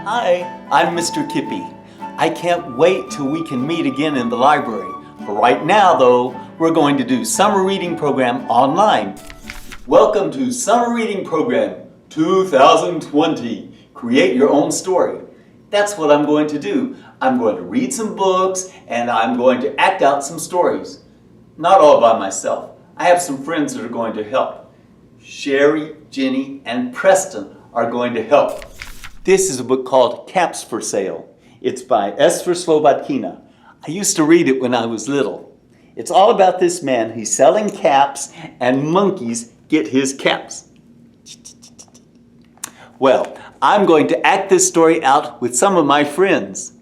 Hi, I'm Mr. Kippy. I can't wait till we can meet again in the library. For right now, though, we're going to do summer reading program online. Welcome to Summer Reading Program 2020. Create your own story. That's what I'm going to do. I'm going to read some books and I'm going to act out some stories. Not all by myself. I have some friends that are going to help. Sherry, Jenny, and Preston are going to help. This is a book called Caps for Sale. It's by Esther Slobotkina. I used to read it when I was little. It's all about this man who's selling caps and monkeys get his caps. Well, I'm going to act this story out with some of my friends.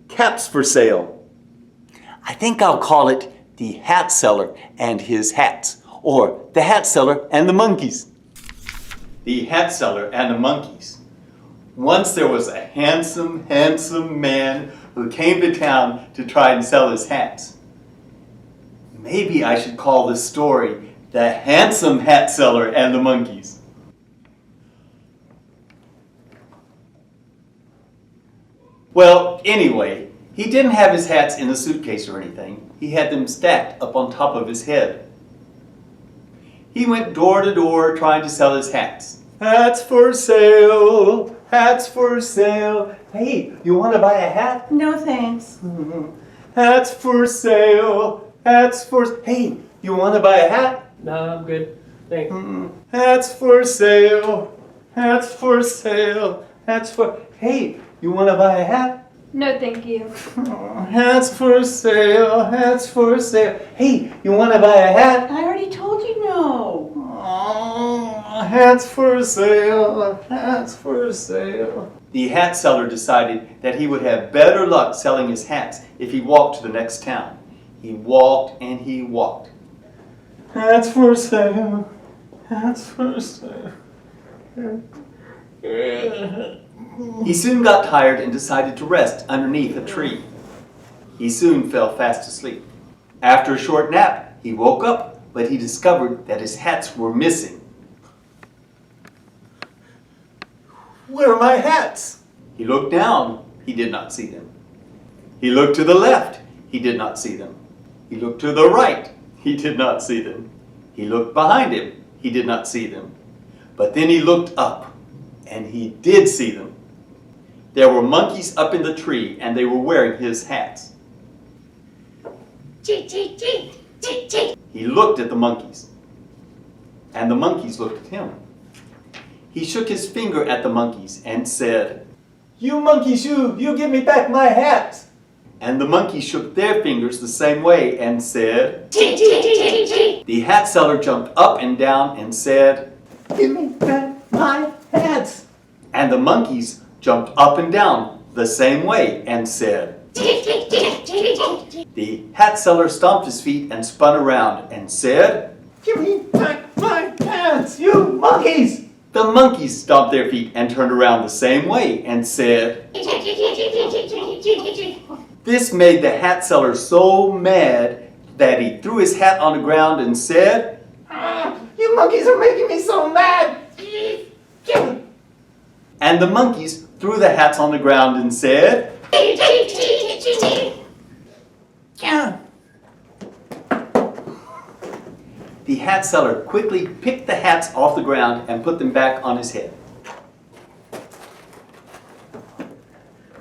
Caps for Sale. I think I'll call it The Hat Seller and His Hats, or The Hat Seller and the Monkeys. The Hat Seller and the Monkeys. Once there was a handsome man who came to town to try and sell his hats. Maybe I should call this story The Handsome Hat Seller and the Monkeys. Well, anyway, he didn't have his hats in a suitcase or anything. He had them stacked up on top of his head. He went door to door trying to sell his hats. Hats for sale, hats for sale. Hey, you want to buy a hat? No thanks. Hats for sale, hats for... Hey, you want to buy a hat? No, I'm good. Thanks. Hats for sale, hats for sale, hats for... Hey, you want to buy a hat? No, thank you. Hats for sale, hats for sale. Hey, you want to buy a hat? I already told you no. Hats for sale, hats for sale. The hat seller decided that he would have better luck selling his hats if he walked to the next town. He walked and he walked. Hats for sale, hats for sale. He soon got tired and decided to rest underneath a tree. He soon fell fast asleep. After a short nap, he woke up, but he discovered that his hats were missing. Where are my hats? He looked down. He did not see them. He looked to the left. He did not see them. He looked to the right. He did not see them. He looked behind him. He did not see them. But then he looked up, and he did see them. There were monkeys up in the tree, and they were wearing his hats. He looked at the monkeys, and the monkeys looked at him. He shook his finger at the monkeys and said, "You monkeys, you give me back my hats." And the monkeys shook their fingers the same way and said, The hat seller jumped up and down and said, "Give me back my hats." And the monkeys jumped up and down the same way and said, The hat seller stomped his feet and spun around and said, "Give me back my hats, you monkeys!" The monkeys stomped their feet and turned around the same way and said, This made the hat seller so mad that he threw his hat on the ground and said, "You monkeys are making me so mad!" And the monkeys threw the hats on the ground and said, The hat seller quickly picked the hats off the ground and put them back on his head.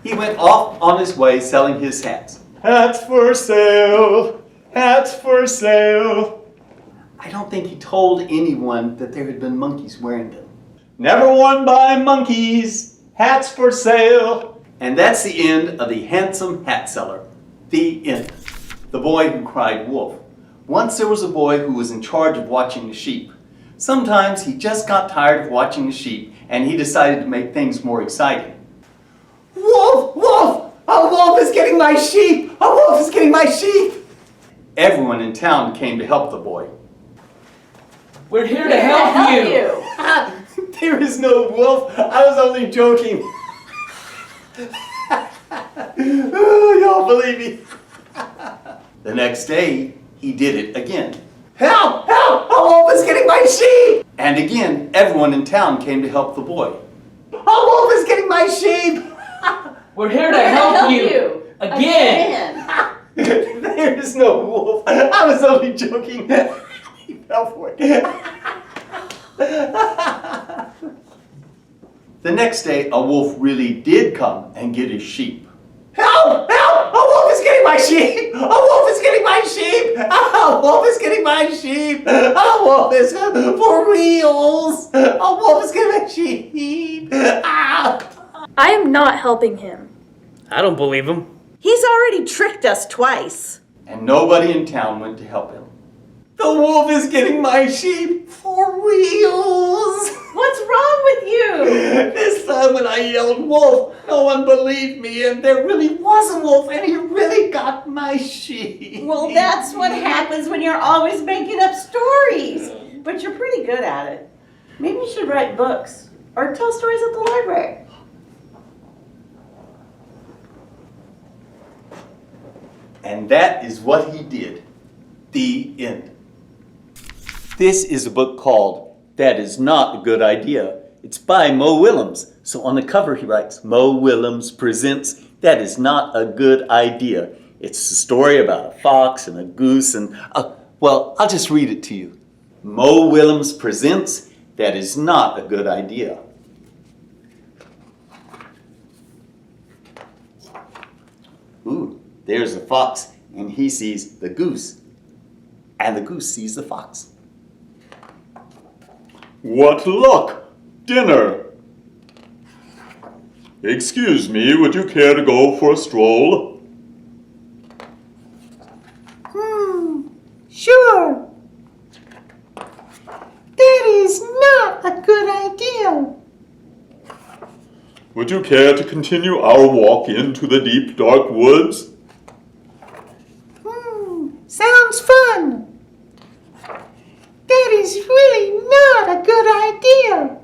He went off on his way selling his hats. Hats for sale, hats for sale. I don't think he told anyone that there had been monkeys wearing them. Never worn by monkeys, hats for sale. And that's the end of The Handsome Hat Seller. The end. The Boy Who Cried Wolf. Once there was a boy who was in charge of watching the sheep. Sometimes he just got tired of watching the sheep and he decided to make things more exciting. Wolf! Wolf! A wolf is getting my sheep! A wolf is getting my sheep! Everyone in town came to help the boy. We're here to help you. There is no wolf. I was only joking. Oh, y'all believe me. The next day, he did it again. Help! Help! A wolf is getting my sheep! And again, everyone in town came to help the boy. A wolf is getting my sheep! We're here to help you. Again. There is no wolf. I was only joking. He fell for it. The next day, a wolf really did come and get his sheep. Help! Help! A wolf is getting my sheep! A wolf is getting my sheep! A wolf is getting my sheep! A wolf is for reals! A wolf is getting my sheep! Ah! I am not helping him. I don't believe him. He's already tricked us twice. And nobody in town went to help him. The wolf is getting my sheep for reals! What's wrong with you? This time when I yelled wolf, no one believed me, and there really was a wolf, and he really got my sheep. Well, that's what happens when you're always making up stories. But you're pretty good at it. Maybe you should write books or tell stories at the library. And that is what he did. The end. This is a book called That Is Not a Good Idea. It's by Mo Willems. So on the cover he writes, Mo Willems presents That Is Not a Good Idea. It's a story about a fox and a goose and, well, I'll just read it to you. Mo Willems presents That Is Not a Good Idea. Ooh, there's the fox, and he sees the goose, and the goose sees the fox. What luck! Dinner! Excuse me, would you care to go for a stroll? Sure. That is not a good idea. Would you care to continue our walk into the deep, dark woods? Sounds fun. That is really not a good idea.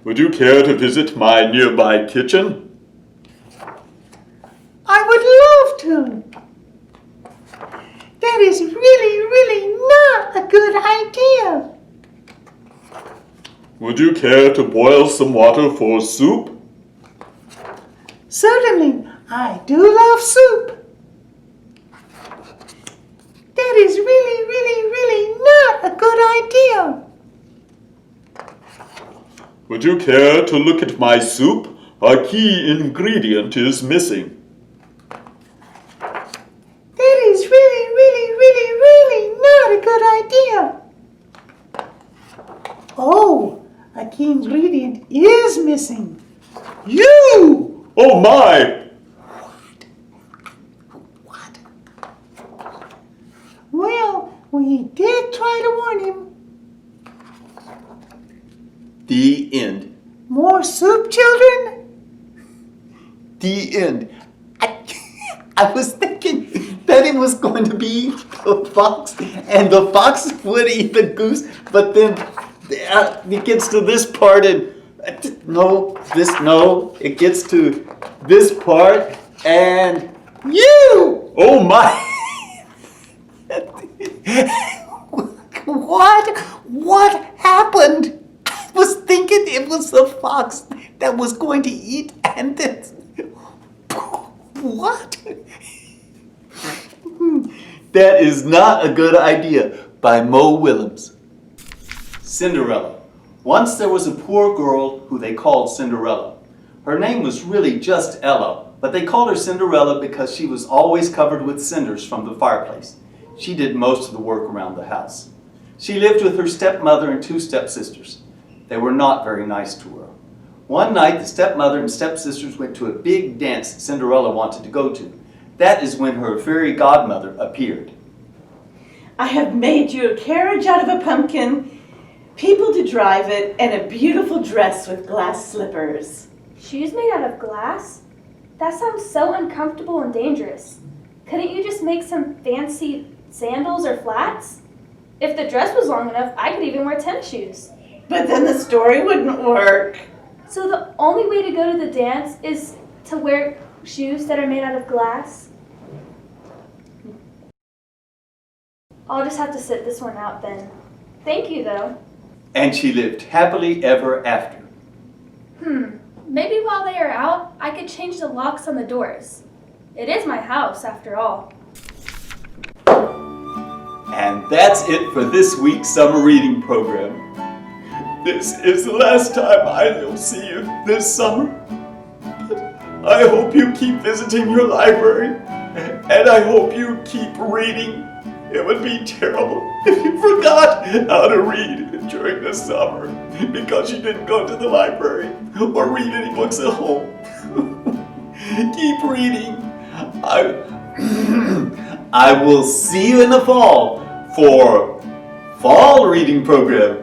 Would you care to visit my nearby kitchen? I would love to. That is really not a good idea. Would you care to boil some water for soup? Certainly, I do love soup. That is really not a good idea. Would you care to look at my soup? A key ingredient is missing. That is really not a good idea. Oh, a key ingredient is missing. You! Oh my! What? Well, we did try to warn him. The end. More soup, children? The end. I was thinking that it was going to be the fox, and the fox would eat the goose, but then it gets to this part, and it gets to this part, and you! Oh my! What happened? I was thinking it was the fox that was going to eat, and then what? That is not a good idea, by Mo Willems. Cinderella. Once there was a poor girl who they called Cinderella. Her name was really just Ella, but they called her Cinderella because she was always covered with cinders from the fireplace. She did most of the work around the house. She lived with her stepmother and two stepsisters. They were not very nice to her. One night, the stepmother and stepsisters went to a big dance Cinderella wanted to go to. That is when her fairy godmother appeared. I have made you a carriage out of a pumpkin, people to drive it, and a beautiful dress with glass slippers. Shoes made out of glass? That sounds so uncomfortable and dangerous. Couldn't you just make some fancy sandals or flats? If the dress was long enough, I could even wear tennis shoes. But then the story wouldn't work. So the only way to go to the dance is to wear shoes that are made out of glass? I'll just have to sit this one out then. Thank you, though. And she lived happily ever after. Maybe while they are out, I could change the locks on the doors. It is my house, after all. And that's it for this week's summer reading program. This is the last time I will see you this summer. But I hope you keep visiting your library, and I hope you keep reading. It would be terrible if you forgot how to read during the summer because you didn't go to the library or read any books at home. Keep reading. I will see you in the fall for fall reading program.